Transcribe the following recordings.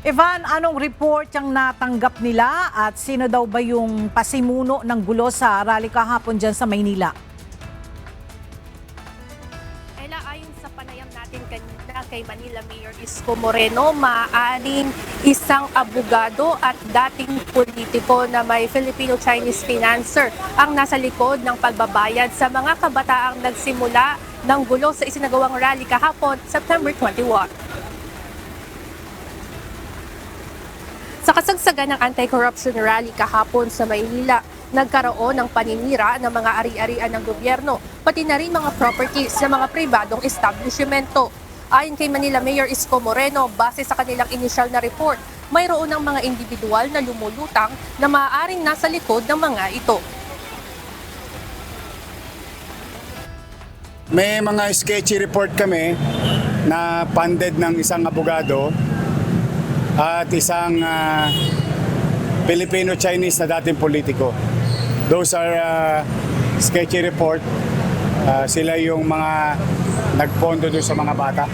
Ivan, anong report yung natanggap nila at sino daw ba yung pasimuno ng gulo sa rally kahapon dyan sa Maynila? Ella, ayon sa panayam natin kanina kay Manila Mayor Isko Moreno, maaaring isang abogado at dating politiko na may Filipino-Chinese financer ang nasa likod ng pagbabayad sa mga kabataang nagsimula ng gulo sa isinagawang rally kahapon, September 21. Sa kasagsagan ng anti-corruption rally kahapon sa Maynila, nagkaroon ng paninira ng mga ari-arian ng gobyerno, pati na rin mga properties ng mga pribadong establishmento. Ayon kay Manila Mayor Isko Moreno, base sa kanilang initial na report, mayroon ng mga individual na lumulutang na maaaring nasa likod ng mga ito. May mga sketchy report kami na funded ng isang abogado at isang Filipino-Chinese na dating politiko. Those are sketchy report. Sila yung mga nagpondo doon sa mga bata.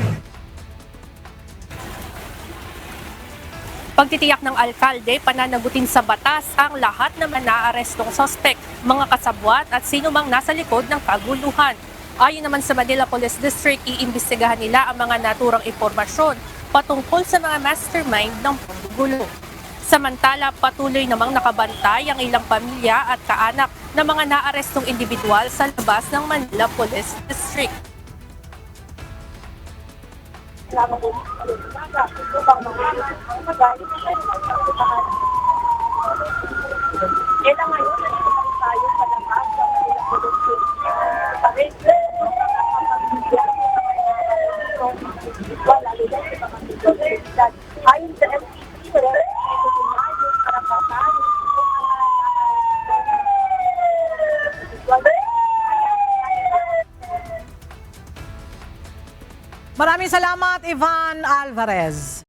Pagtitiyak ng alkalde, pananagutin sa batas ang lahat ng mga naarestong suspect, mga kasabwat at sino mang nasa likod ng kaguluhan. Ayon naman sa Manila Police District, iimbestigahan nila ang mga naturang impormasyon patungkol sa mga mastermind ng paggulo. Samantala, patuloy namang nakabantay ang ilang pamilya at kaanak ng mga naarestong individual sa labas ng Manila Police District. Maraming salamat, Ivan Alvarez.